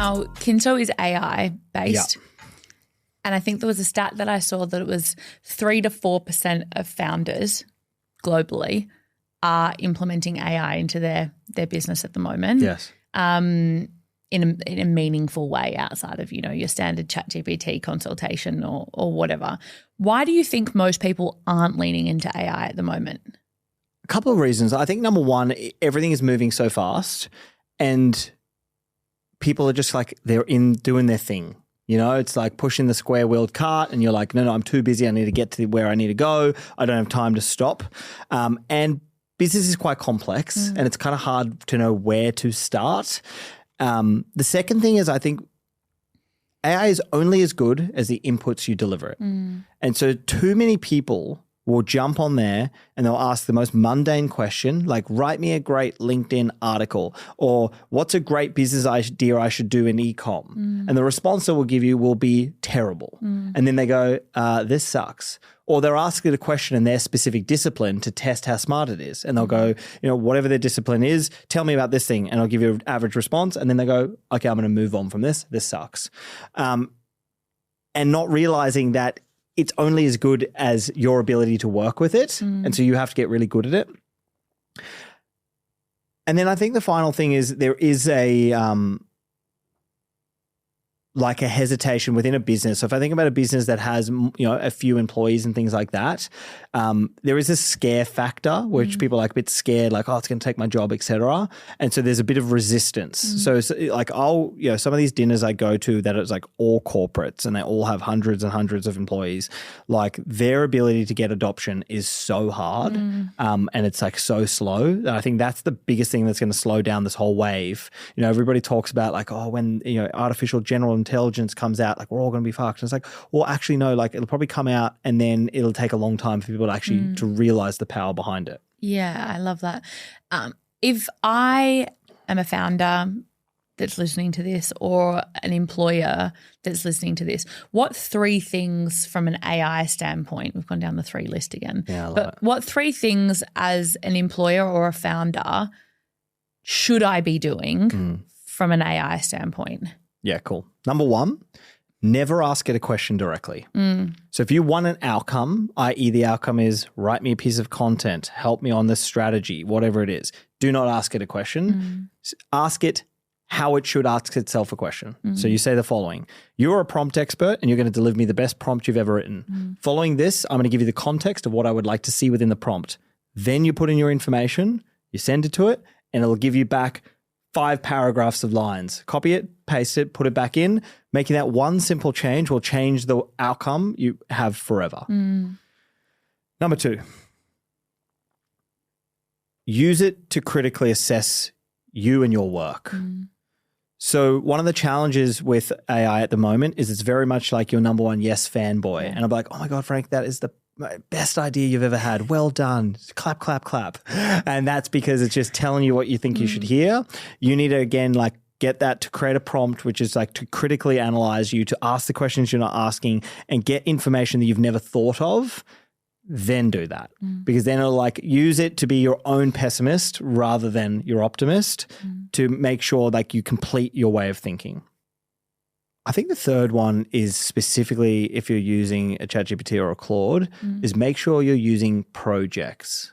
Now, Kinso is AI based. Yep. And I think there was a stat that I saw that it was 3 to 4% of founders globally are implementing AI into their business at the moment. Yes. In a meaningful way outside of, your standard ChatGPT consultation or whatever. Why do you think most people aren't leaning into AI at the moment? A couple of reasons. I think number one, everything is moving so fast and people are just like they're in doing their thing. It's like pushing the square-wheeled cart and you're like, no, I'm too busy. I need to get to where I need to go. I don't have time to stop. And business is quite complex and it's kind of hard to know where to start. The second thing is I think AI is only as good as the inputs you deliver it. And so too many people will jump on there and they'll ask the most mundane question, like write me a great LinkedIn article or what's a great business idea I should do in e-com? And the response they will give you will be terrible. And then they go, this sucks. Or they're asking a question in their specific discipline to test how smart it is. And they'll go, whatever their discipline is, tell me about this thing. And I'll give you an average response. And then they go, okay, I'm going to move on from this. This sucks. And not realizing that it's only as good as your ability to work with it. And so you have to get really good at it. And then I think the final thing is there is a hesitation within a business. So if I think about a business that has, a few employees and things like that, there is a scare factor, which people are like a bit scared, like, oh, it's going to take my job, etc. And so there's a bit of resistance. So like some of these dinners I go to that it's like all corporates and they all have hundreds and hundreds of employees, like their ability to get adoption is so hard and it's like so slow. And I think that's the biggest thing that's going to slow down this whole wave. Everybody talks about like, oh, when, artificial general intelligence comes out, like we're all going to be fucked. And it's like, well, actually, no, like it'll probably come out and then it'll take a long time for people to actually to realize the power behind it. Yeah, I love that. If I am a founder that's listening to this or an employer that's listening to this, what 3 things from an AI standpoint, we've gone down the 3 list again, but what 3 things as an employer or a founder should I be doing from an AI standpoint? Yeah, cool. Number 1, never ask it a question directly. So if you want an outcome, i.e. the outcome is write me a piece of content, help me on this strategy, whatever it is, do not ask it a question. Ask it how it should ask itself a question. So you say the following: you're a prompt expert and you're going to deliver me the best prompt you've ever written. Following this, I'm going to give you the context of what I would like to see within the prompt. Then you put in your information, you send it to it, and it'll give you back 5 paragraphs of lines. Copy it, paste it, put it back in. Making that one simple change will change the outcome you have forever. Number 2, use it to critically assess you and your work. So one of the challenges with AI at the moment is it's very much like your number one yes fanboy. And I'm like, oh my God, Frank, that is the best idea you've ever had. Well done. Clap, clap, clap. And that's because it's just telling you what you think you should hear. You need to, again, like get that to create a prompt, which is like to critically analyze you, to ask the questions you're not asking and get information that you've never thought of. Then do that because then it'll like use it to be your own pessimist rather than your optimist to make sure like you complete your way of thinking. I think the third one is specifically if you're using a ChatGPT or a Claude is make sure you're using projects.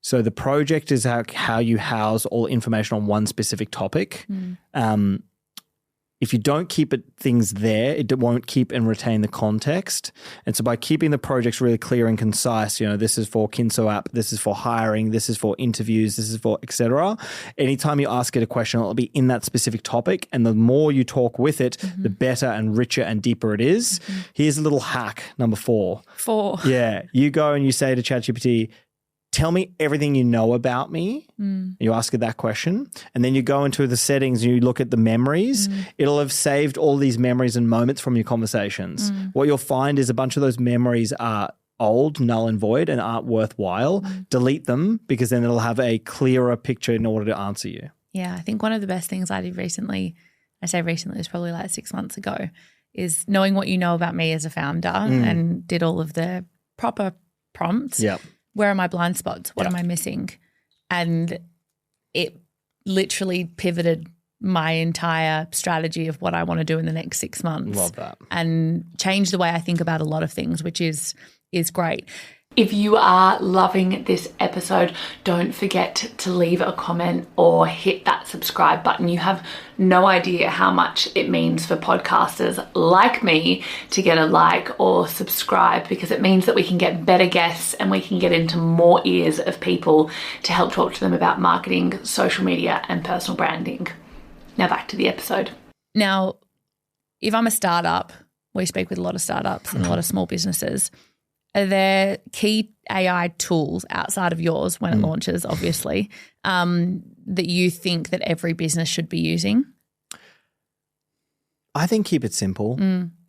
So the project is how you house all information on one specific topic. If you don't keep things there, it won't keep and retain the context. And so by keeping the projects really clear and concise, this is for Kinso app, this is for hiring, this is for interviews, this is for et cetera. Anytime you ask it a question, it'll be in that specific topic. And the more you talk with it, the better and richer and deeper it is. Here's a little hack, number 4. 4. Yeah. You go and you say to ChatGPT, tell me everything you know about me. You ask it that question. And then you go into the settings and you look at the memories. It'll have saved all these memories and moments from your conversations. What you'll find is a bunch of those memories are old, null and void and aren't worthwhile. Delete them because then it'll have a clearer picture in order to answer you. Yeah, I think one of the best things I did recently, I say recently, it was probably like 6 months ago, is knowing what you know about me as a founder and did all of the proper prompts. Yep. Where are my blind spots? What am I missing? And it literally pivoted my entire strategy of what I want to do in the next 6 months. Love that. And change the way I think about a lot of things, which is great. If you are loving this episode, don't forget to leave a comment or hit that subscribe button. You have no idea how much it means for podcasters like me to get a like or subscribe, because it means that we can get better guests and we can get into more ears of people to help talk to them about marketing, social media, and personal branding. Now back to the episode. Now, if I'm a startup, we speak with a lot of startups and a lot of small businesses. Are there key AI tools outside of yours when it launches, obviously, that you think that every business should be using? I think keep it simple.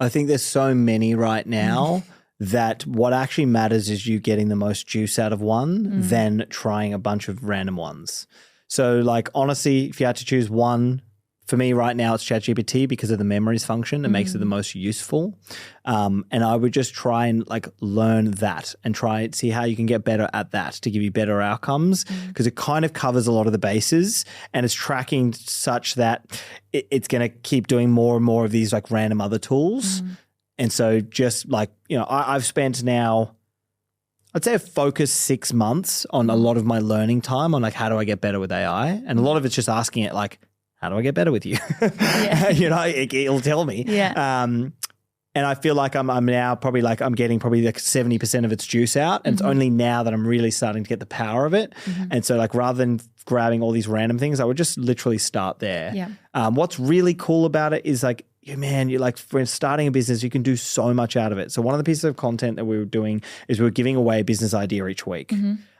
I think there's so many right now that what actually matters is you getting the most juice out of one than trying a bunch of random ones. So like honestly, if you had to choose one, for me right now it's ChatGPT because of the memories function. It makes it the most useful. And I would just try and like learn that and try and see how you can get better at that to give you better outcomes, because it kind of covers a lot of the bases and it's tracking such that it's going to keep doing more and more of these like random other tools. And so just like, you know, I've spent now, I'd say I've focused 6 months on a lot of my learning time on like, how do I get better with AI? And a lot of it's just asking it like, how do I get better with you? You know, it'll tell me. And I feel like I'm now probably like I'm getting probably like 70% of its juice out. And it's only now that I'm really starting to get the power of it. And so like rather than grabbing all these random things, I would just literally start there. What's really cool about it is like, man, you're like, for starting a business, you can do so much out of it. So one of the pieces of content that we were doing is we were giving away a business idea each week.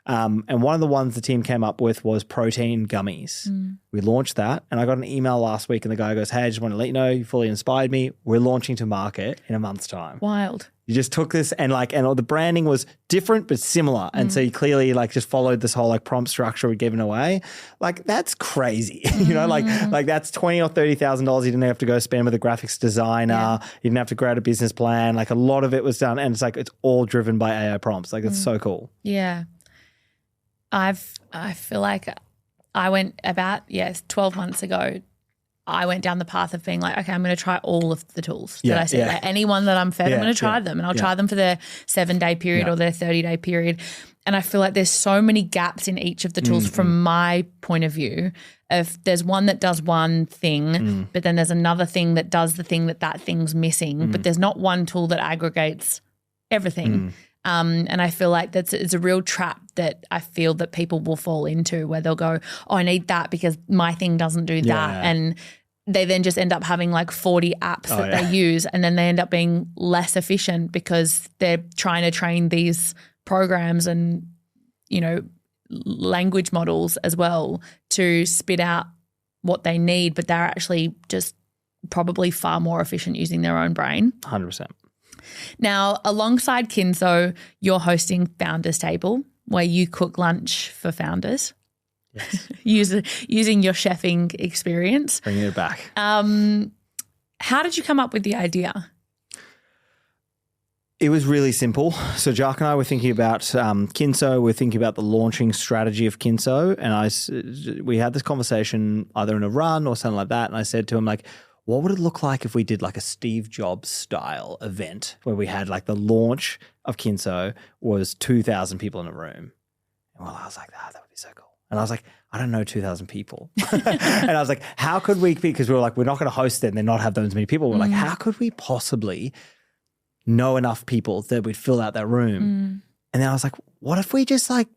And one of the ones the team came up with was protein gummies. We launched that and I got an email last week and the guy goes, hey, I just want to let you know you fully inspired me. We're launching to market in a month's time. Wild. You just took this and like, and all the branding was different but similar. And so you clearly like just followed this whole like prompt structure we'd given away. Like that's crazy. You know, like that's $20,000 or $30,000 you didn't have to go spend with a graphics designer. You didn't have to create a business plan. Like a lot of it was done and it's like, it's all driven by AI prompts. Like it's so cool. Yeah. I feel like I went about 12 months ago. I went down the path of being like, okay, I'm going to try all of the tools that I see. Like anyone that I'm fed, I'm going to try them, and I'll try them for their 7-day period or their 30-day period. And I feel like there's so many gaps in each of the tools from my point of view. If there's one that does one thing, but then there's another thing that does the thing that thing's missing, but there's not one tool that aggregates everything. And I feel like it's a real trap that I feel that people will fall into, where they'll go, oh, I need that because my thing doesn't do that. And they then just end up having like 40 apps that they use, and then they end up being less efficient because they're trying to train these programs and, you know, language models as well to spit out what they need, but they're actually just probably far more efficient using their own brain. 100%. Now, alongside Kinso, you're hosting Founders Table, where you cook lunch for founders. Yes. using your chefing experience. Bringing it back. How did you come up with the idea? It was really simple. So Jack and I were thinking about Kinso. We're thinking about the launching strategy of Kinso. And we had this conversation either in a run or something like that. And I said to him, like, what would it look like if we did like a Steve Jobs style event where we had like the launch of Kinso was 2,000 people in a room? And well, I was like, that would be so cool. And I was like, I don't know 2,000 people. And I was like, how could we, because we were like, we're not going to host it and then not have those many people. We're like, how could we possibly know enough people that we'd fill out that room? And then I was like, what if we just like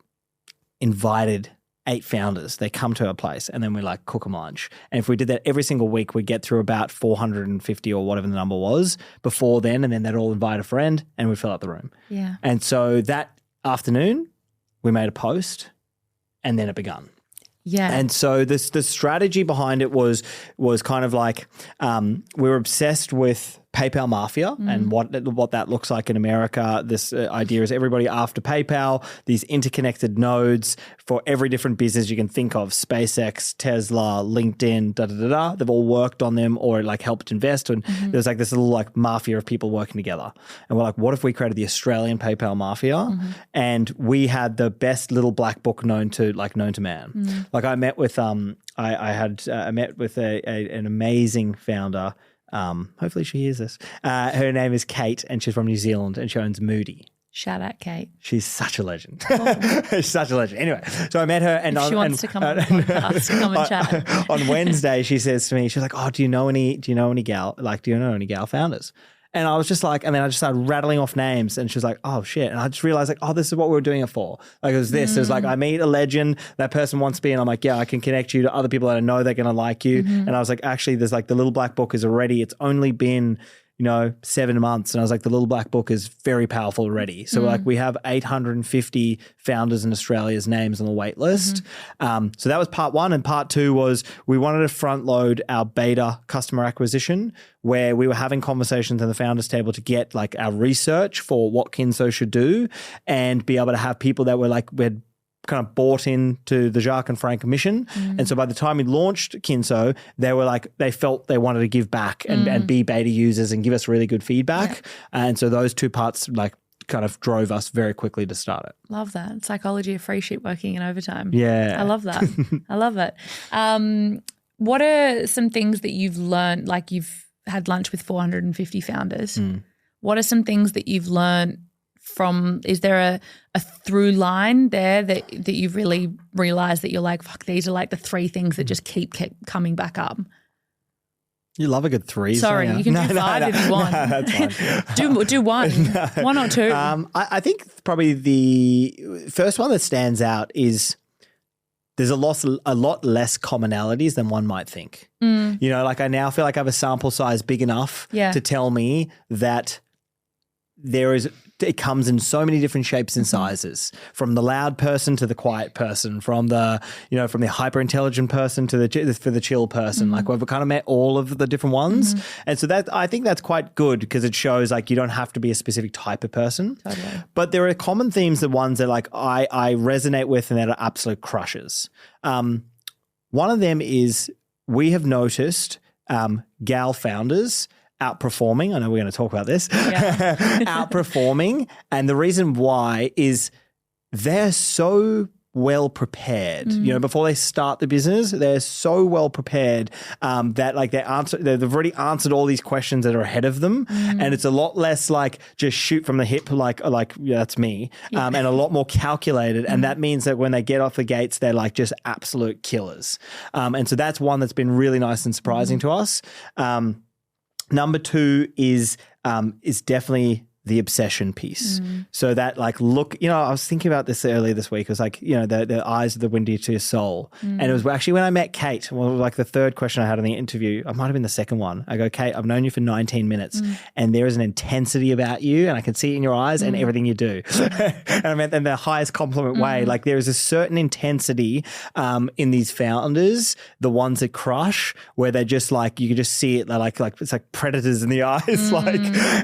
invited 8 founders, they come to our place and then we like cook them lunch. And if we did that every single week, we'd get through about 450 or whatever the number was before then. And then they'd all invite a friend and we'd fill out the room. Yeah. And so that afternoon we made a post and then it begun. Yeah. And so the strategy behind it was kind of like we were obsessed with PayPal mafia and what that looks like in America. This idea is everybody after PayPal, these interconnected nodes for every different business you can think of, SpaceX, Tesla, LinkedIn, they've all worked on them or like helped invest. And there's like this little like mafia of people working together. And we're like, what if we created the Australian PayPal mafia and we had the best little black book known to man. Like I met with I met with an amazing founder. Hopefully she hears this. Her name is Kate and she's from New Zealand and she owns Moody. Shout out, Kate. She's such a legend. She's such a legend. Anyway, so I met her and if she wants to come on the podcast, come and chat. On Wednesday, she says to me, she's like, "Oh, do you know any gal founders?" And I was just like, and then I just started rattling off names and she was like, "Oh shit." And I just realized like, oh, this is what we were doing it for. Like it was this. It was like, I meet a legend, that person wants to be, and I'm like, yeah, I can connect you to other people that I know they're going to like you. And I was like, actually, there's like the little black book is already, it's only been, 7 months. And I was like, the little black book is very powerful already. So like we have 850 founders in Australia's names on the wait list. So that was part one. And part two was we wanted to front load our beta customer acquisition where we were having conversations at the founders table to get like our research for what Kinso should do and be able to have people that were like, we'd kind of bought into the Jacques and Frank mission. And so by the time we launched Kinso, they were like, they felt they wanted to give back and be beta users and give us really good feedback. And so those two parts like kind of drove us very quickly to start it. Love that. Psychology of free sheet working in overtime. Yeah. I love that. I love it. What are some things that you've learned, like you've had lunch with 450 founders. What are some things that you've learned from, is there a through line there that you've really realized that you're like, fuck, these are like the three things that just keep coming back up? You love a good three. Sorry, you can do five if you want. No, that's fine. do one. One or two. I think probably the first one that stands out is there's a lot less commonalities than one might think. Like I now feel like I have a sample size big enough to tell me that it comes in so many different shapes and sizes, from the loud person to the quiet person, from the hyper intelligent person to the chill person. Like we've kind of met all of the different ones. And so that, I think that's quite good because it shows like you don't have to be a specific type of person. Totally. But there are common themes, the ones that like I resonate with and that are absolute crushes. One of them is we have noticed gal founders outperforming. I know we're going to talk about this. Yeah. Outperforming. And the reason why is they're so well prepared. Before they start the business, they're so well prepared that like they've already answered all these questions that are ahead of them. And it's a lot less like just shoot from the hip, like yeah, that's me. And a lot more calculated. And that means that when they get off the gates, they're like just absolute killers. And so that's one that's been really nice and surprising to us. Number two is definitely the obsession piece. So that like, look, I was thinking about this earlier this week. It was like, the eyes are the window to your soul. And it was actually when I met Kate, well, like the third question I had in the interview, I might've been the second one. I go, Kate, I've known you for 19 minutes and there is an intensity about you and I can see it in your eyes and everything you do. And I meant in the highest compliment way, like there is a certain intensity in these founders, the ones that crush, where they're just like, you can just see it, they're like it's like predators in the eyes,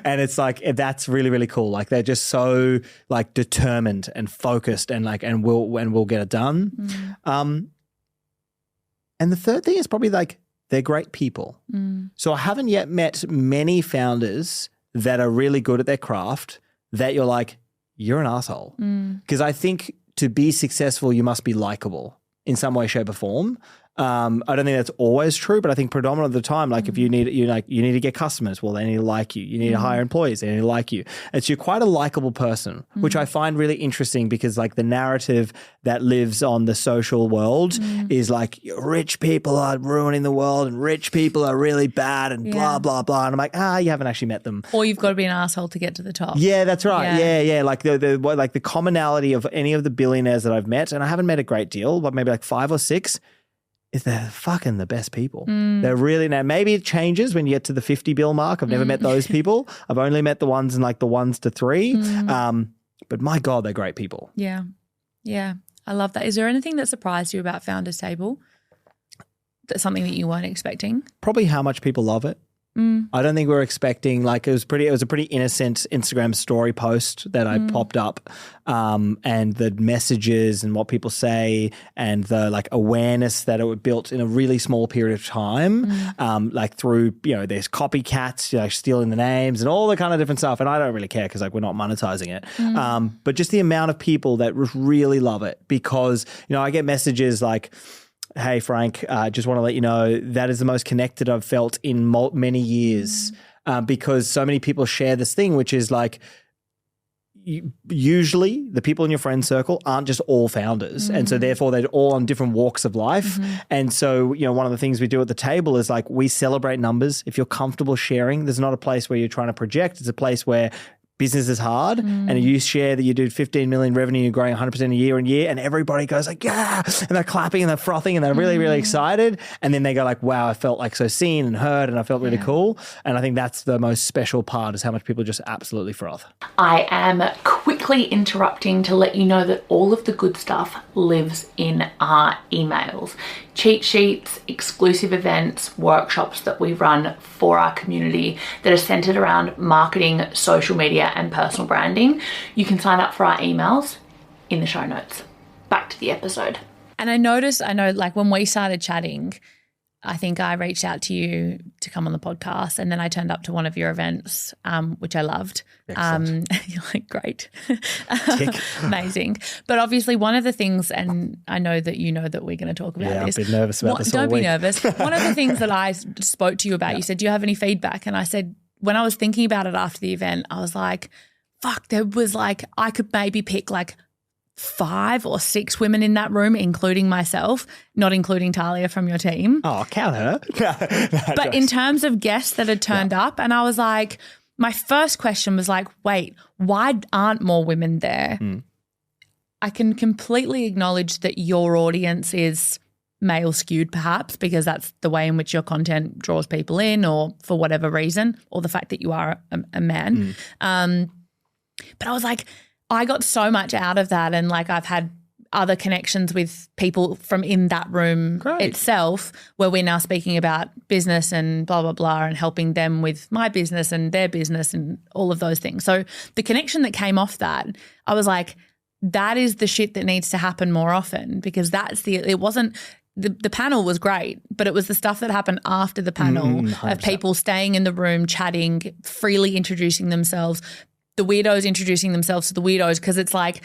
and it's like, that's really, really cool. Like they're just so like determined and focused and like, and we'll get it done. And the third thing is probably like, they're great people. So I haven't yet met many founders that are really good at their craft that you're like, you're an asshole. Because I think to be successful, you must be likable in some way, shape or form. I don't think that's always true, but I think predominant of the time, like if you need to get customers, well, they need to like you. You need to hire employees, they need to like you. And so you're quite a likable person, which I find really interesting because like the narrative that lives on the social world is like rich people are ruining the world and rich people are really bad and blah, blah, blah. And I'm like, you haven't actually met them. Or you've got to be an asshole to get to the top. Yeah, that's right. Yeah. Like the commonality of any of the billionaires that I've met, and I haven't met a great deal, but maybe like 5 or 6, is they're fucking the best people. They're really, now maybe it changes when you get to the 50 bill mark. I've never met those people. I've only met the ones in like the 1s to 3. But my God, they're great people. Yeah. Yeah. I love that. Is there anything that surprised you about Founders Table? That's something that you weren't expecting? Probably how much people love it. I don't think we were expecting, like it was a pretty innocent Instagram story post that I popped up, and the messages and what people say and the like awareness that it was built in a really small period of time, like through, there's copycats, stealing the names and all the kind of different stuff. And I don't really care because like we're not monetizing it. But just the amount of people that really love it because, I get messages like, hey, Frank, just want to let you know that is the most connected I've felt in many years because so many people share this thing, which is like usually the people in your friend circle aren't just all founders. And so therefore they're all on different walks of life. And so, one of the things we do at the table is like we celebrate numbers. If you're comfortable sharing, there's not a place where you're trying to project. It's a place where business is hard and you share that you do 15 million revenue, you're growing 100% a year on year and everybody goes like, yeah, and they're clapping and they're frothing and they're really, really excited. And then they go like, wow, I felt like so seen and heard and I felt really cool. And I think that's the most special part is how much people just absolutely froth. I am quickly interrupting to let you know that all of the good stuff lives in our emails. Cheat sheets, exclusive events, workshops that we run for our community that are centered around marketing, social media, and personal branding. You can sign up for our emails in the show notes. Back to the episode. And I know like when we started chatting, I think I reached out to you to come on the podcast and then I turned up to one of your events, which I loved. You're like, great. Amazing. But obviously one of the things, and I know that you know that we're going to talk about this. I've been nervous about this all Don't week. be nervous. One of the things that I spoke to you about, you said, do you have any feedback? And I said, when I was thinking about it after the event, I was like, fuck, there was like, I could maybe pick like 5 or 6 women in that room, including myself, not including Talia from your team. Oh, count her. But in terms of guests that had turned up, and I was like, my first question was like, wait, why aren't more women there? I can completely acknowledge that your audience is male skewed perhaps because that's the way in which your content draws people in or for whatever reason or the fact that you are a man. But I was like, I got so much out of that and like I've had other connections with people from in that room itself where we're now speaking about business and blah, blah, blah and helping them with my business and their business and all of those things. So the connection that came off that, I was like, that is the shit that needs to happen more often because it wasn't – the panel was great, but it was the stuff that happened after the panel of people staying in the room, chatting, freely introducing themselves, the weirdos introducing themselves to the weirdos because it's like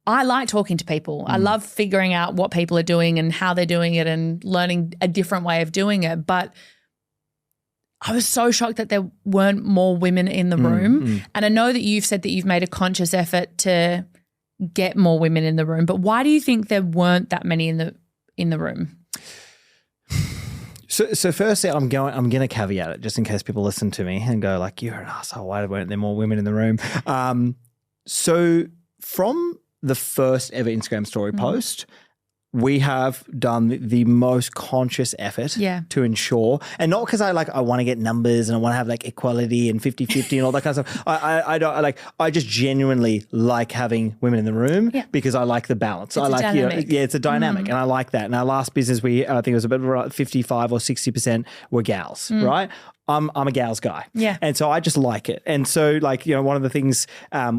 I like talking to people. I love figuring out what people are doing and how they're doing it and learning a different way of doing it. But I was so shocked that there weren't more women in the room. And I know that you've said that you've made a conscious effort to get more women in the room, but why do you think there weren't that many in the room? So firstly, I'm going to caveat it just in case people listen to me and go like, you're an asshole. Why weren't there more women in the room? So from the first ever Instagram story post, we have done the most conscious effort to ensure, and not because I want to get numbers and I want to have like equality and 50-50 and all that kind of stuff. I just genuinely like having women in the room because I like the balance. It's it's a dynamic and I like that. In our last business, I think it was about 55 or 60% were gals, right? I'm a gals guy. Yeah. And so I just like it. And so one of the things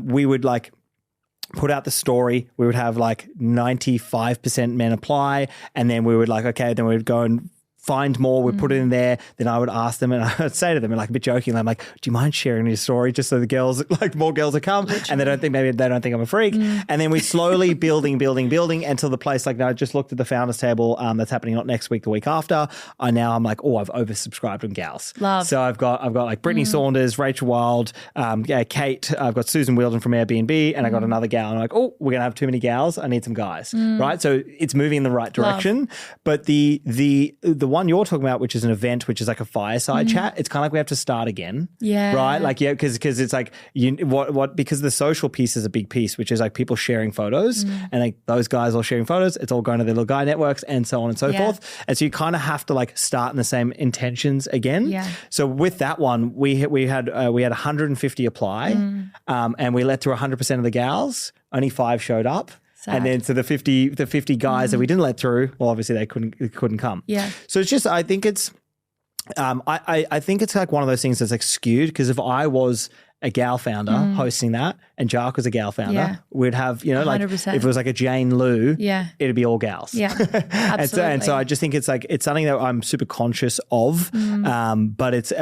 we would put out the story, we would have 95% men apply, and then we would then we would go and find more, we'd put it in there, then I would ask them and I would say to them, and a bit jokingly, I'm like, do you mind sharing your story just so the girls, more girls will come? Literally. And they don't think I'm a freak. And then we slowly building until the place, I just looked at the founders table that's happening not next week, the week after. I'm like, I've oversubscribed on gals. Love. So I've got Brittany Saunders, Rachel Wild, Kate, I've got Susan Wielden from Airbnb, and I got another gal. And I'm like, we're going to have too many gals. I need some guys, right? So it's moving in the right direction. Love. But the one you're talking about, which is an event, which is like a fireside chat, it's kind of like we have to start again. Yeah. Right? Because it's because the social piece is a big piece, which is people sharing photos and those guys all sharing photos, it's all going to their little guy networks and so on and so forth. And so you kind of have to start in the same intentions again. Yeah. So with that one, we had 150 apply and we let through 100% of the gals. Only 5 showed up. Sad. And then to the 50 guys that we didn't let through, well, obviously they couldn't come. Yeah. So it's just, I think it's I think it's like one of those things that's like skewed, because if I was a gal founder hosting that and Jark was a gal founder, we'd have, you know, like 100%. if it was like a Jane Lou, it'd be all gals. Yeah, absolutely. and so I just think it's like, it's something that I'm super conscious of, but it's,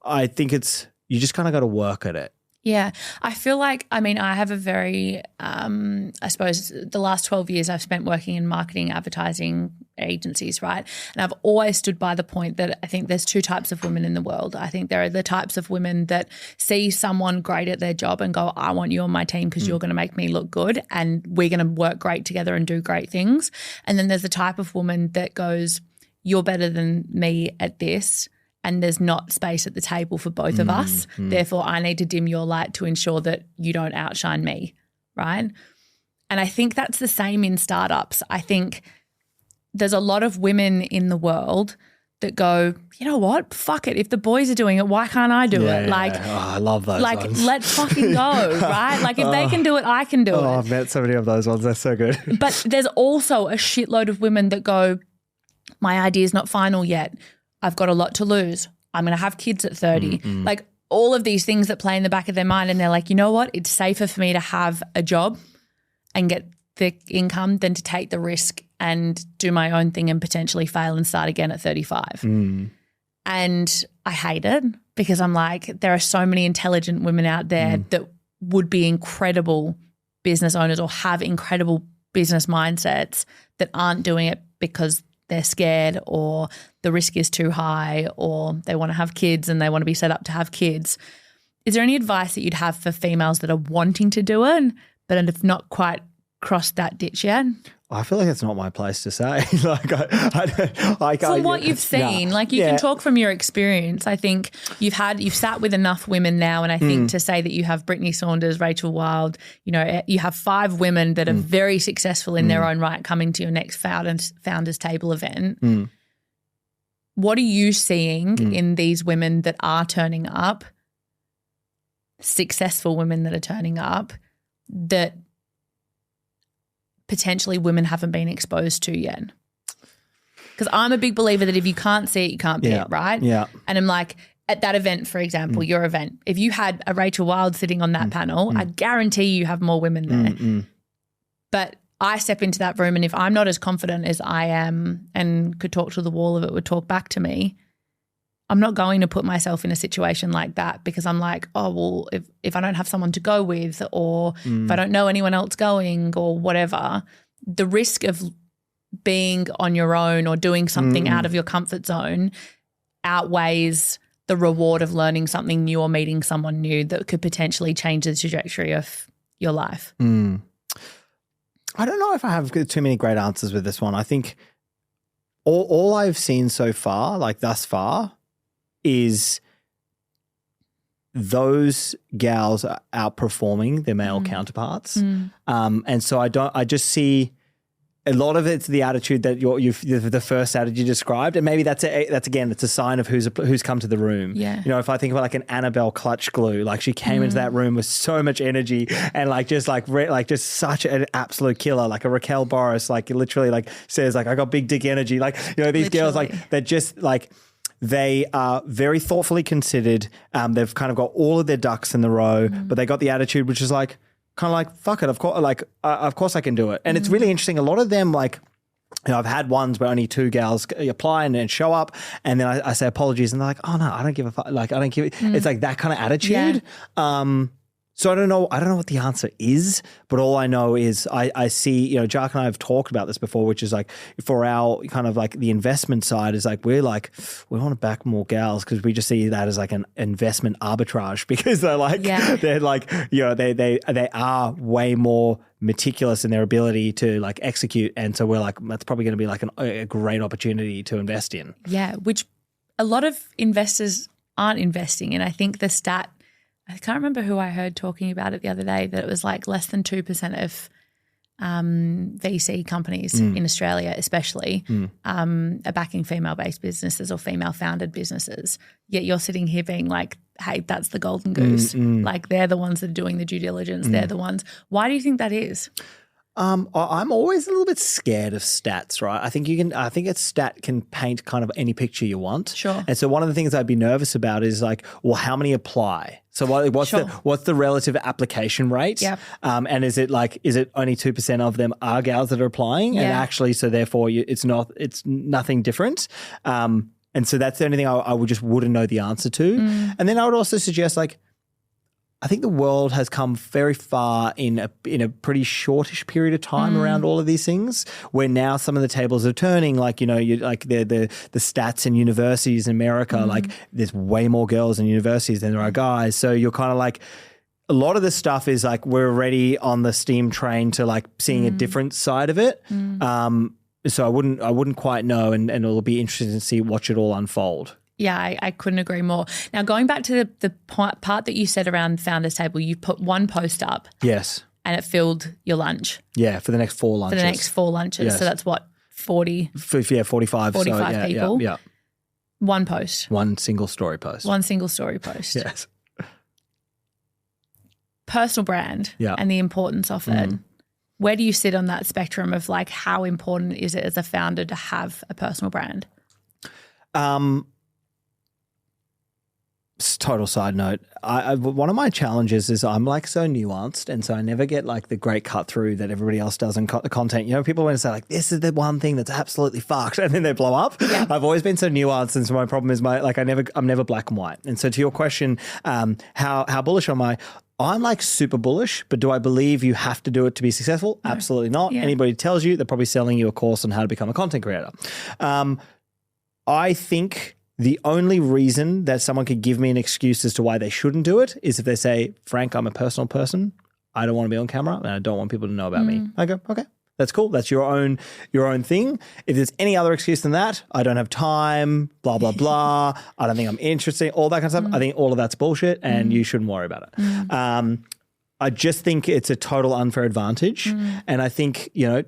I think it's, you just kind of got to work at it. Yeah. I feel like, I mean, I have a very, I suppose the last 12 years I've spent working in marketing, advertising agencies, right? And I've always stood by the point that I think there's two types of women in the world. I think there are the types of women that see someone great at their job and go, I want you on my team because you're going to make me look good and we're going to work great together and do great things. And then there's the type of woman that goes, you're better than me at this, and there's not space at the table for both of us. Therefore, I need to dim your light to ensure that you don't outshine me, right? And I think that's the same in startups. I think there's a lot of women in the world that go, you know what, fuck it. If the boys are doing it, why can't I do it? Like, I love those like, ones. let's fucking go, right? Like if they can do it, I can do it. I've met so many of those ones. They're so good. But there's also a shitload of women that go, my idea's not final yet. I've got a lot to lose. I'm going to have kids at 30. Like all of these things that play in the back of their mind, and they're like, you know what? It's safer for me to have a job and get the income than to take the risk and do my own thing and potentially fail and start again at 35. And I hate it because I'm like, there are so many intelligent women out there that would be incredible business owners or have incredible business mindsets that aren't doing it because they're scared or the risk is too high or they want to have kids and they want to be set up to have kids. Is there any advice that you'd have for females that are wanting to do it but have not quite crossed that ditch yet? I feel like it's not my place to say. From what you've seen, like you can talk from your experience. I think you've sat with enough women now, and I think to say that you have Brittany Saunders, Rachel Wild, you know, you have 5 women that are very successful in their own right coming to your next Founders Table event. What are you seeing in these women that are turning up, successful women that are turning up, that potentially women haven't been exposed to yet? Because I'm a big believer that if you can't see it, you can't be it, right? Yeah. And I'm like, at that event, for example, your event, if you had a Rachel Wild sitting on that panel, I guarantee you have more women there. But I step into that room, and if I'm not as confident as I am and could talk to the wall, if it would talk back to me, I'm not going to put myself in a situation like that, because I'm like, oh, well, if I don't have someone to go with, or if I don't know anyone else going or whatever, the risk of being on your own or doing something out of your comfort zone outweighs the reward of learning something new or meeting someone new that could potentially change the trajectory of your life. I don't know if I have too many great answers with this one. I think all I've seen so far, like thus far, is those gals are outperforming their male counterparts. And so I just see a lot of it's the attitude that the first attitude you described, and maybe that's again, it's a sign of who's come to the room. Yeah. You know, if I think about like an Annabelle Clutch Glue, like she came into that room with so much energy and just such an absolute killer, like a Raquel Boris, like literally like says like, I got big dick energy. Like, you know, these girls, like they're just like, they are very thoughtfully considered. They've kind of got all of their ducks in the row, but they got the attitude, which is like, kind of like, fuck it, of course I can do it. And it's really interesting. A lot of them, like, you know, I've had ones where only 2 gals apply and then show up, and then I say apologies, and they're like, oh no, I don't give a fuck. Like, I don't give it. It's like that kind of attitude. So I don't know what the answer is, but all I know is I see, you know, Jark and I have talked about this before, which is like, for our kind of like the investment side is like, we want to back more gals because we just see that as like an investment arbitrage, because they're like, they're like, you know, they are way more meticulous in their ability to like execute. And so we're like, that's probably going to be like a great opportunity to invest in. Yeah. Which a lot of investors aren't investing in. I think the stat, I can't remember who I heard talking about it the other day, that it was like less than 2% of VC companies in Australia especially are backing female-based businesses or female-founded businesses. Yet you're sitting here being like, hey, that's the golden goose. Like they're the ones that are doing the due diligence. They're the ones. Why do you think that is? I'm always a little bit scared of stats, right? I think a stat can paint kind of any picture you want. Sure. And so one of the things I'd be nervous about is like, well, how many apply? So what's the relative application rate? Yep. And is it only 2% of them are gals that are applying? Yeah. And actually, so therefore it's nothing different. And so that's the only thing I wouldn't know the answer to. And then I would also suggest like, I think the world has come very far in a pretty shortish period of time around all of these things, where now some of the tables are turning. Like, you know, the stats in universities in America, like there's way more girls in universities than there are guys. So you're kind of like, a lot of this stuff is like we're already on the steam train to like seeing a different side of it. So I wouldn't quite know, and it'll be interesting to see watch it all unfold. Yeah, I couldn't agree more. Now, going back to the part that you said around Founders Table, you put one post up. Yes. And it filled your lunch. Yeah, for the next 4 lunches. For the next 4 lunches. Yes. So that's what, 40? 45. 45 so, people. Yeah. One post. One single story post. One single story post. Yes. Personal brand and the importance of it. Where do you sit on that spectrum of like how important is it as a founder to have a personal brand? Total side note. One of my challenges is I'm like so nuanced, and so I never get like the great cut through that everybody else does in content. You know, people want to say like, this is the one thing that's absolutely fucked, and then they blow up. Yeah. I've always been so nuanced, and so my problem is I'm never black and white. And so to your question, how bullish am I? I'm like super bullish, but do I believe you have to do it to be successful? No. Absolutely not. Yeah. Anybody tells you, they're probably selling you a course on how to become a content creator. I think the only reason that someone could give me an excuse as to why they shouldn't do it is if they say, Frank, I'm a personal person. I don't want to be on camera and I don't want people to know about me. I go, okay, that's cool. That's your own thing. If there's any other excuse than that, I don't have time, blah, blah, blah. I don't think I'm interested, all that kind of stuff. I think all of that's bullshit and you shouldn't worry about it. I just think it's a total unfair advantage. And I think, you know,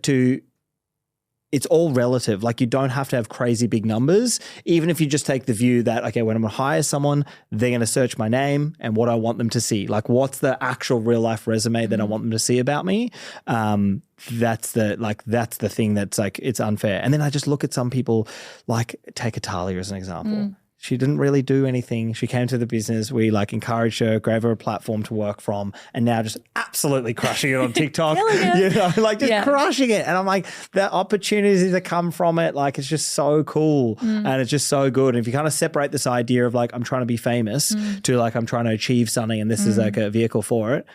it's all relative. Like you don't have to have crazy big numbers. Even if you just take the view that, okay, when I'm going to hire someone, they're going to search my name and what I want them to see. Like what's the actual real life resume that I want them to see about me? That's the thing that's like, it's unfair. And then I just look at some people, like take Atalia as an example. She didn't really do anything. She came to the business. We like encouraged her, gave her a platform to work from, and now just absolutely crushing it on TikTok. You know, like just crushing it. And I'm like, the opportunities that come from it, like it's just so cool and it's just so good. And if you kind of separate this idea of like I'm trying to be famous to like I'm trying to achieve something and this is like a vehicle for it,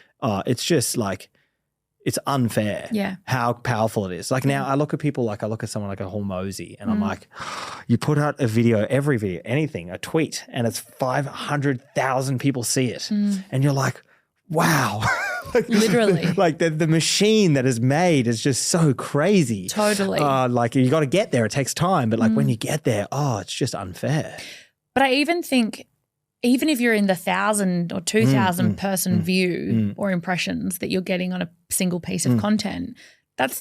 it's just like it's unfair how powerful it is. Like now I look at people, like I look at someone like a Hormozy and I'm like, you put out a video, every video, anything, a tweet, and it's 500,000 people see it. And you're like, wow. Like, literally. Like the machine that is made is just so crazy. Totally. Like you got to get there. It takes time. But like when you get there, it's just unfair. But I even think, even if you're in the 1,000 or 2,000 person view or impressions that you're getting on a single piece of content,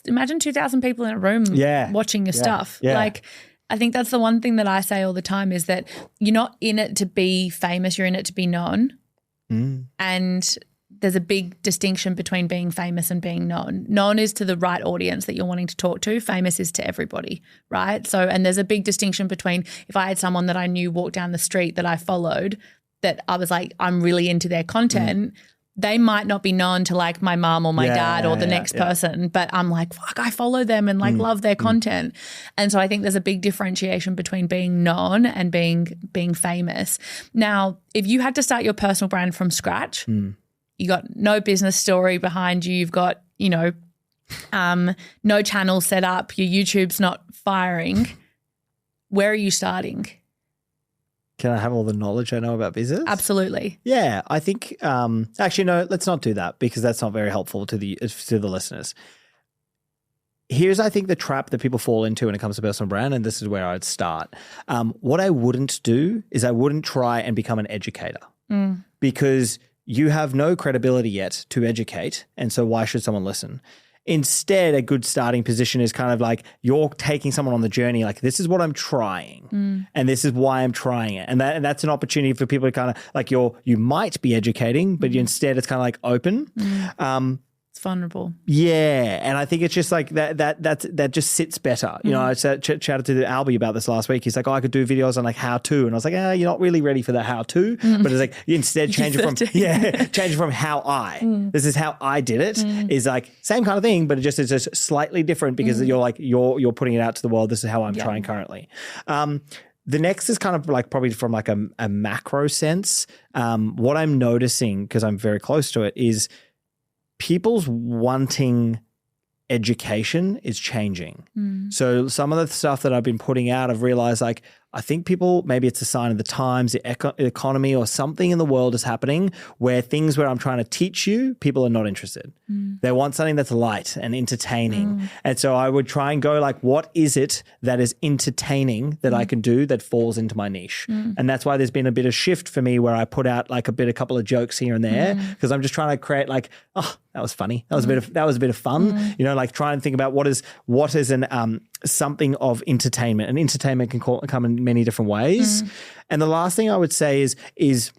imagine 2,000 people in a room watching your stuff. Yeah. Like I think that's the one thing that I say all the time is that you're not in it to be famous, you're in it to be known. And there's a big distinction between being famous and being known. Known is to the right audience that you're wanting to talk to. Famous is to everybody, right? So, and there's a big distinction between if I had someone that I knew walk down the street that I followed, that I was like, I'm really into their content, they might not be known to like my mom or my dad or the next person, but I'm like, fuck, I follow them and like love their content. And so I think there's a big differentiation between being known and being famous. Now, if you had to start your personal brand from scratch, you got no business story behind you. You've got, you know, no channel set up. Your YouTube's not firing. Where are you starting? Can I have all the knowledge I know about business? Absolutely. Yeah, I think actually no, let's not do that because that's not very helpful to the listeners. Here's, I think, the trap that people fall into when it comes to personal brand, and this is where I'd start. What I wouldn't do is I wouldn't try and become an educator because you have no credibility yet to educate, and so why should someone listen? Instead, a good starting position is kind of like you're taking someone on the journey, like this is what I'm trying and this is why I'm trying it. And that's an opportunity for people to kind of like you might be educating, but instead it's kind of like open. vulnerable. Yeah, and I think it's just like that just sits better. You know, I chatted to Albie about this last week. He's like, I could do videos on like how to, and I was like, you're not really ready for the how to, but it's like you instead change it from how I. This is how I did it. Is like same kind of thing, but it just is just slightly different because you're putting it out to the world. This is how I'm trying currently. The next is kind of like probably from like a macro sense. What I'm noticing, because I'm very close to it, is people's wanting education is changing. So some of the stuff that I've been putting out, I've realized like, I think people, maybe it's a sign of the times, the economy or something in the world is happening where things where I'm trying to teach you, people are not interested. They want something that's light and entertaining. And so I would try and go like, what is it that is entertaining that I can do that falls into my niche? And that's why there's been a bit of shift for me where I put out like a couple of jokes here and there because I'm just trying to create like, oh, that was funny. That was a bit of fun. You know, like try and think about what is an something of entertainment. And entertainment can come in many different ways. And the last thing I would say is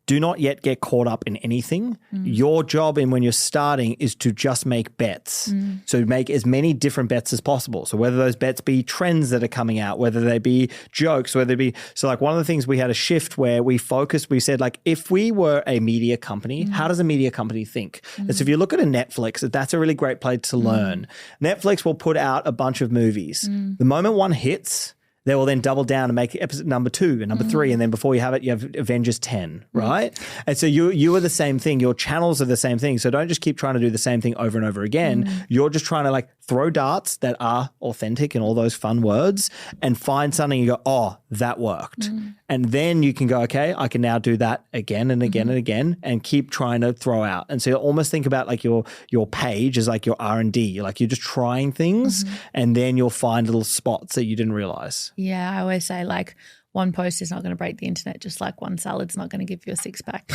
do not yet get caught up in anything. Your job when you're starting is to just make bets. So make as many different bets as possible. So whether those bets be trends that are coming out, whether they be jokes, whether they be, so like one of the things we had a shift where we said like, if we were a media company, how does a media company think? And so if you look at a Netflix, that's a really great place to learn. Netflix will put out a bunch of movies. The moment one hits, they will then double down and make episode number 2 and number 3. And then before you have it, you have Avengers 10, right? And so you are the same thing. Your channels are the same thing. So don't just keep trying to do the same thing over and over again. You're just trying to like throw darts that are authentic and all those fun words and find something you go, oh, that worked. And then you can go, okay, I can now do that again and again and again and keep trying to throw out. And so you almost think about like your page as like your R&D. You're just trying things and then you'll find little spots that you didn't realize. Yeah, I always say like one post is not going to break the internet, just like one salad's not going to give you a six-pack.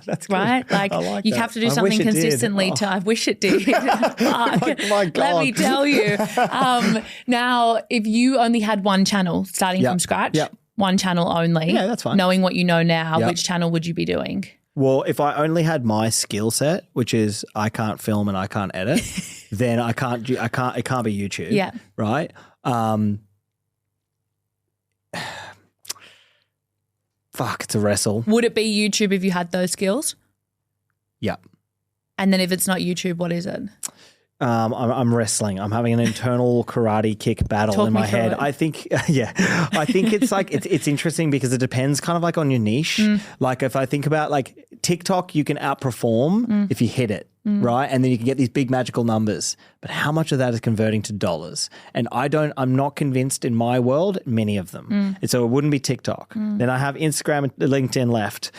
That's good. Right? Like you have to do something consistently I wish it did. My God. Let me tell you. Now, if you only had one channel starting from scratch, one channel only, that's fine. Knowing what you know now, which channel would you be doing? Well, if I only had my skill set, which is I can't film and I can't edit, then it can't be YouTube. Yeah. Right? Fuck, it's a wrestle. Would it be YouTube if you had those skills? Yeah. And then if it's not YouTube, what is it? I'm wrestling. I'm having an internal karate kick battle in my head. I think it's like, it's interesting because it depends kind of like on your niche. Like if I think about like TikTok, you can outperform if you hit it. Right. And then you can get these big magical numbers, but how much of that is converting to dollars? And I'm not convinced in my world, many of them. And so it wouldn't be TikTok. Then I have Instagram and LinkedIn left.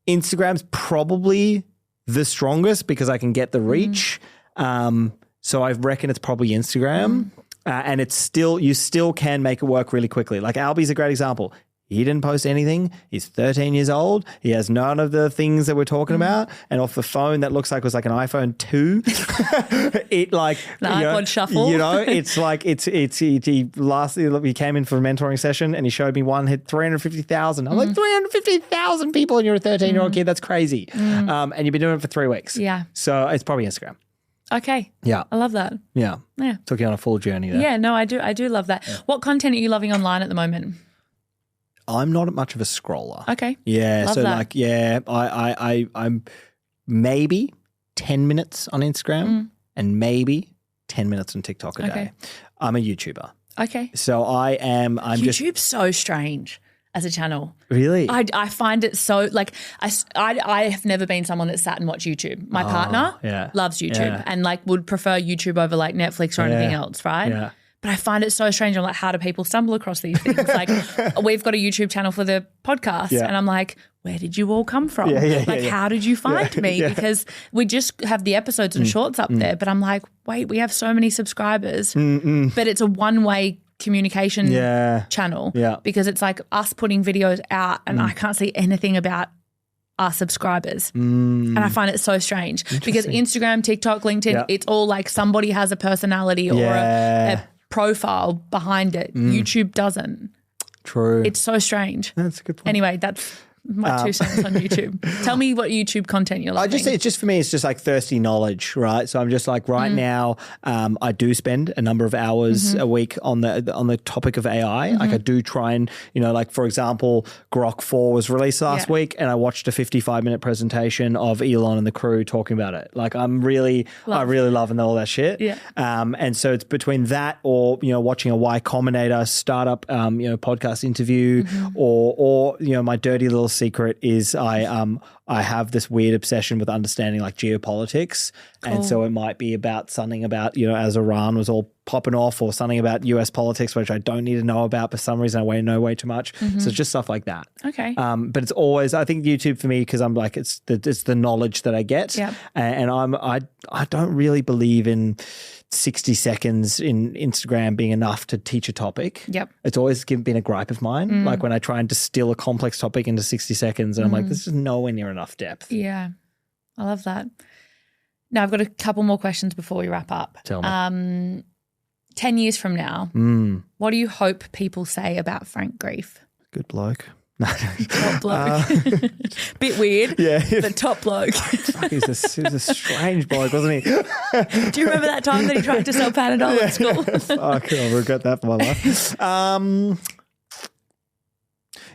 Instagram's probably the strongest because I can get the reach. So I reckon it's probably Instagram. And you still can make it work really quickly. Like Albie's a great example. He didn't post anything. He's 13 years old. He has none of the things that we're talking about. And off the phone that looks like it was like an iPhone 2. It like the iPod Shuffle. You know, it's like he came in for a mentoring session and he showed me one hit 350,000. I'm like 350,000 people and you're a 13-year-old kid. That's crazy. And you've been doing it for 3 weeks. Yeah. So it's probably Instagram. Okay. Yeah. I love that. Yeah. Took you on a full journey there. Yeah, no, I do love that. Yeah. What content are you loving online at the moment? I'm not much of a scroller. Okay. Yeah. Love so that. like, I'm maybe 10 minutes on Instagram and maybe 10 minutes on TikTok a day. I'm a YouTuber. Okay. So YouTube's so strange as a channel. Really? I find it so like I have never been someone that sat and watched YouTube. My partner loves YouTube and like would prefer YouTube over like Netflix or anything else, right? Yeah. But I find it so strange. I'm like, how do people stumble across these things? Like we've got a YouTube channel for the podcast and I'm like, where did you all come from? How did you find me? Yeah. Because we just have the episodes and shorts up there, but I'm like, wait, we have so many subscribers, but it's a one-way communication channel because it's like us putting videos out and I can't see anything about our subscribers. And I find it so strange because Instagram, TikTok, LinkedIn, it's all like somebody has a personality or a profile behind it. YouTube doesn't. True. It's so strange. That's a good point. Anyway, that's My 2 cents on YouTube. Tell me what YouTube content you're loving. It's just for me, it's just like thirsty knowledge, right? So I'm just like now, I do spend a number of hours a week on the topic of AI. Like I do try and, like for example, Grok 4 was released last week and I watched a 55-minute presentation of Elon and the crew talking about it. Like I really loving all that shit. Yeah. And so it's between that or, watching a Y Combinator startup, podcast interview or my dirty little secret is I have this weird obsession with understanding like geopolitics. Cool. And so it might be about something about, as Iran was all popping off or something about US politics, which I don't need to know about for some reason. I know way too much. So it's just stuff like that. Okay. But it's always, I think YouTube for me, because I'm like, it's the knowledge that I get. Yep. And I don't really believe in 60 seconds in Instagram being enough to teach a topic. Yep. It's always been a gripe of mine. Like when I try and distill a complex topic into 60 seconds and I'm like, this is nowhere near enough depth. Yeah. I love that. Now I've got a couple more questions before we wrap up. Tell me. 10 years from now, what do you hope people say about Frank Greef? Good bloke. Top bloke. Bit weird, but top bloke. He was a strange bloke, wasn't he? Do you remember that time that he tried to sell Panadol at school? Fuck, I'll regret that for my life.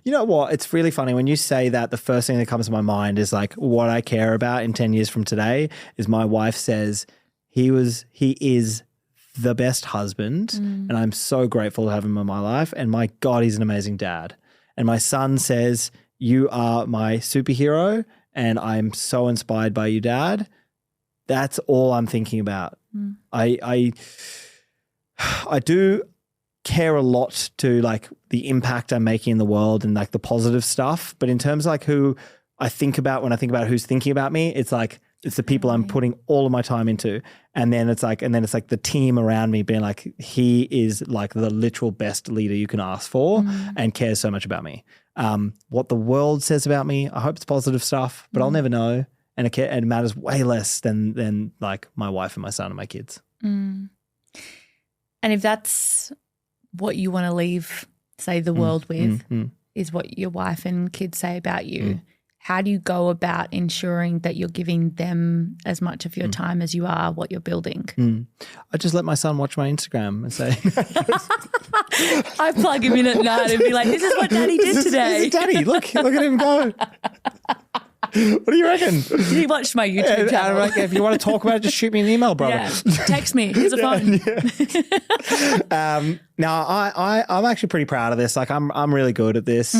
You know what? It's really funny when you say that. The first thing that comes to my mind is like what I care about in 10 years from today is my wife says he is the best husband and I'm so grateful to have him in my life and my God, he's an amazing dad. And my son says, you are my superhero and I'm so inspired by you, Dad. That's all I'm thinking about. I do care a lot to like the impact I'm making in the world and like the positive stuff. But in terms of like who I think about when I think about who's thinking about me, it's like it's the people I'm putting all of my time into. And then it's like the team around me being like, he is like the literal best leader you can ask for and cares so much about me. What the world says about me, I hope it's positive stuff, but I'll never know. And it matters way less than like my wife and my son and my kids. And if that's what you want to leave, say, the world with, is what your wife and kids say about you, how do you go about ensuring that you're giving them as much of your time as you are what you're building? I just let my son watch my Instagram and say... I plug him in at night and be like, this is what Daddy did today. This is Daddy. Look at him go. What do you reckon? He watched my YouTube channel. Like, if you want to talk about it, just shoot me an email, brother. Yeah. Text me. Here's a phone. Now, I'm actually pretty proud of this. Like, I'm really good at this.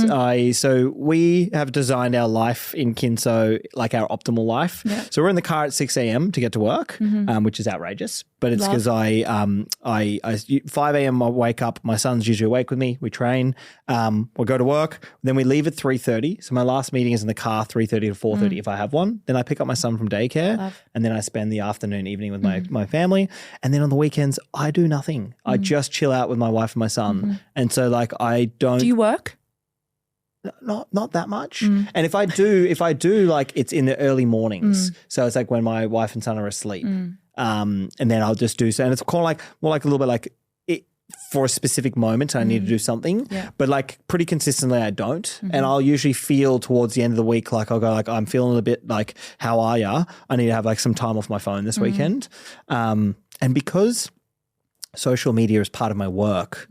So we have designed our life in Kinso, like our optimal life. Yeah. So we're in the car at 6 a.m. to get to work, which is outrageous. But it's because I 5 a.m. I wake up. My son's usually awake with me. We train. We'll go to work. Then we leave at 3:30. So my last meeting is in the car, 3:30 to 4:30 if I have one. Then I pick up my son from daycare, and then I spend the afternoon, evening with my family. And then on the weekends, I do nothing. I just chill out with my wife and my son. And so like I don't. Do you work? Not that much. And if I do, like it's in the early mornings. So it's like when my wife and son are asleep. And then I'll just do so. And it's more like a little bit like it, for a specific moment I need to do something. Yeah. But like pretty consistently I don't. And I'll usually feel towards the end of the week like I'll go like I'm feeling a bit like how are ya? I need to have like some time off my phone this weekend. And because social media is part of my work,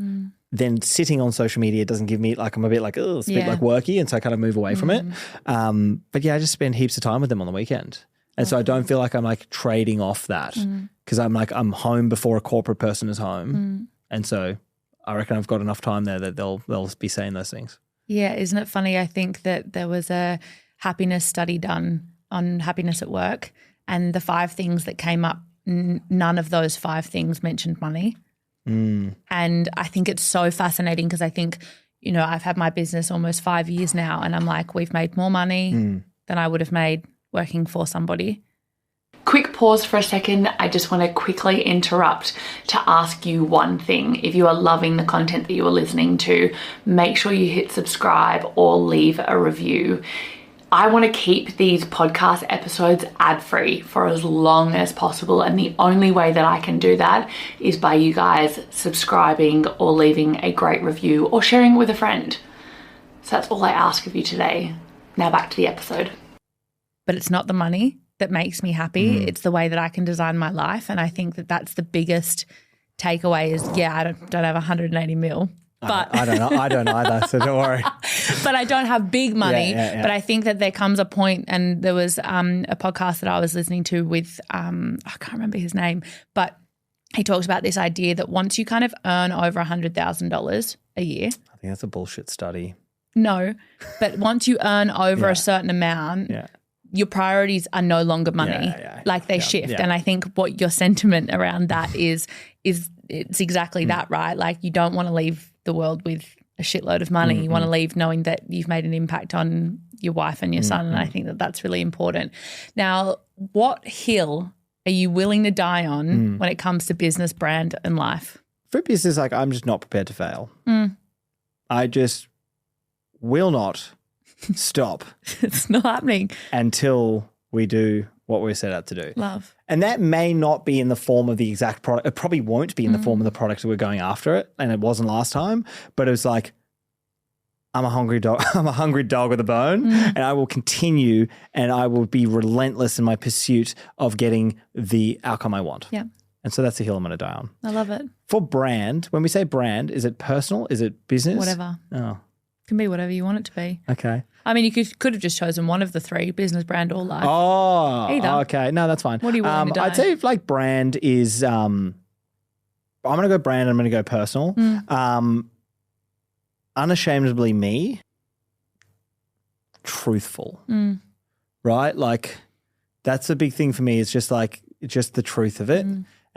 then sitting on social media doesn't give me like I'm a bit like, oh, it's a bit like worky, and so I kind of move away from it. But yeah, I just spend heaps of time with them on the weekend. And so I don't feel like I'm like trading off that because I'm home before a corporate person is home. And so I reckon I've got enough time there that they'll be saying those things. Yeah, isn't it funny? I think that there was a happiness study done on happiness at work, and the 5 things that came up, none of those 5 things mentioned money. And I think it's so fascinating because I think, I've had my business almost 5 years now, and I'm like, we've made more money than I would have made working for somebody. Quick pause for a second. I just want to quickly interrupt to ask you one thing. If you are loving the content that you are listening to, make sure you hit subscribe or leave a review. I want to keep these podcast episodes ad-free for as long as possible, and the only way that I can do that is by you guys subscribing or leaving a great review or sharing it with a friend. So that's all I ask of you today. Now back to the episode. But it's not the money that makes me happy. It's the way that I can design my life. And I think that that's the biggest takeaway is, I don't have 180 mil. But I don't know. I don't either, so don't worry. But I don't have big money. Yeah. But I think that there comes a point, and there was a podcast that I was listening to with, I can't remember his name, but he talks about this idea that once you kind of earn over $100,000 a year. I think that's a bullshit study. No, but once you earn over a certain amount, your priorities are no longer money. Like they shift. And I think what your sentiment around that is it's exactly that, right? Like you don't want to leave the world with a shitload of money. You want to leave knowing that you've made an impact on your wife and your son. And I think that that's really important. Now, what hill are you willing to die on when it comes to business, brand and life? For business, like I'm just not prepared to fail. I just will not stop. It's not happening. Until we do what we're set out to do. Love. And that may not be in the form of the exact product. It probably won't be in the form of the product that we're going after it. And it wasn't last time. But it was like, I'm a hungry dog. I'm a hungry dog with a bone. And I will continue and I will be relentless in my pursuit of getting the outcome I want. Yeah. And so that's the hill I'm going to die on. I love it. For brand, when we say brand, is it personal? Is it business? Whatever. Oh. Can be whatever you want it to be. Okay. I mean, you could have just chosen one of the three, business, brand, or life. Oh, Either. Okay. No, that's fine. What do you want to die? I'd say if like brand is, I'm going to go brand and I'm going to go personal. Unashamedly me, truthful, right? Like that's a big thing for me. It's just like, just the truth of it.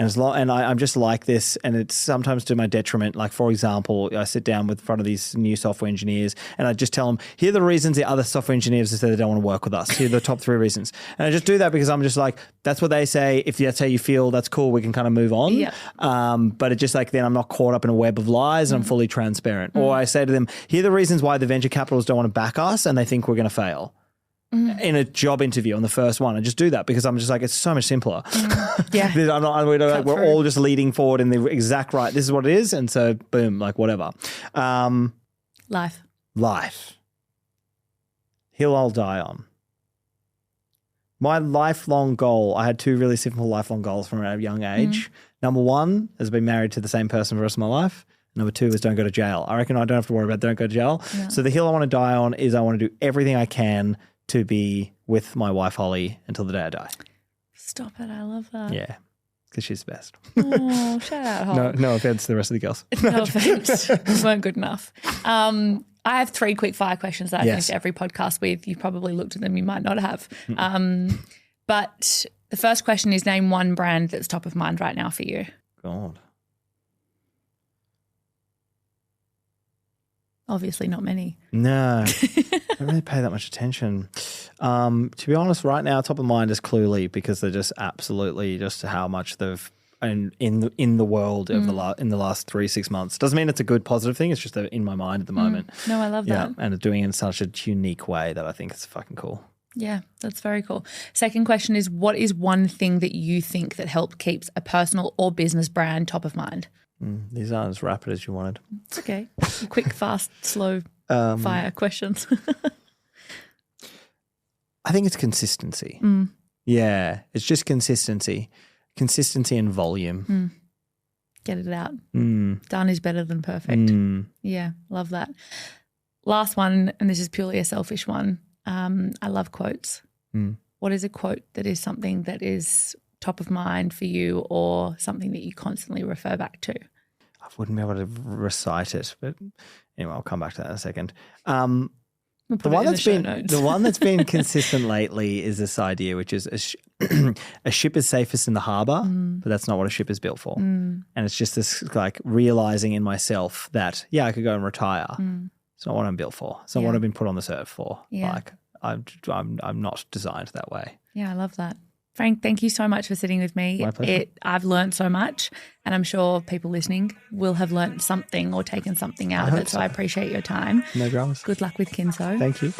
And I'm just like this, and it's sometimes to my detriment. Like, for example, I sit down with front of these new software engineers and I just tell them, here are the reasons the other software engineers say they don't want to work with us. Here are the top 3 reasons. And I just do that because I'm just like, that's what they say. If that's how you feel, that's cool. We can kind of move on. Yeah. But it's just like, then I'm not caught up in a web of lies and I'm fully transparent. Or I say to them, here are the reasons why the venture capitalists don't want to back us and they think we're going to fail. In a job interview on the first one. I just do that because I'm just like, it's so much simpler. Yeah. We're all just leading forward in the exact right. This is what it is. And so boom, like whatever. Life. Hill I'll die on. My lifelong goal, I had 2 really simple lifelong goals from a young age. Number 1 is be married to the same person for the rest of my life. Number 2 is don't go to jail. I reckon I don't have to worry about don't go to jail. Yeah. So the hill I want to die on is I want to do everything I can to be with my wife, Holly, until the day I die. Stop it. I love that. Yeah, because she's the best. Oh, shout out, Holly. No offense to the rest of the girls. No offense. You weren't good enough. I have 3 quick fire questions that I finish every podcast with. You've probably looked at them. You might not have. But the first question is, name one brand that's top of mind right now for you. God. Obviously not many. No, I don't really pay that much attention. To be honest, right now, top of mind is Cluely because they're just absolutely just how much they've in the world of in the last 3-6 months. Doesn't mean it's a good positive thing. It's just in my mind at the moment. No, I love that. And doing it in such a unique way that I think it's fucking cool. Yeah, that's very cool. Second question is, what is one thing that you think that helps keeps a personal or business brand top of mind? These aren't as rapid as you wanted. It's okay. Quick, fast, slow fire questions. I think it's consistency. Yeah, it's just consistency. Consistency and volume. Get it out. Done is better than perfect. Yeah, love that. Last one, and this is purely a selfish one. I love quotes. What is a quote that is something that is top of mind for you or something that you constantly refer back to? I wouldn't be able to recite it, but anyway, I'll come back to that in a second. We'll the one that's been consistent lately is this idea, which is a ship is safest in the harbour, but that's not what a ship is built for. And it's just this like realizing in myself that I could go and retire. It's not what I'm built for. It's not what I've been put on this earth for. Yeah. Like I'm not designed that way. Yeah, I love that. Frank, thank you so much for sitting with me. My pleasure. I've learned so much, and I'm sure people listening will have learned something or taken something out of it. So I appreciate your time. No dramas. Good luck with Kinso. Thank you.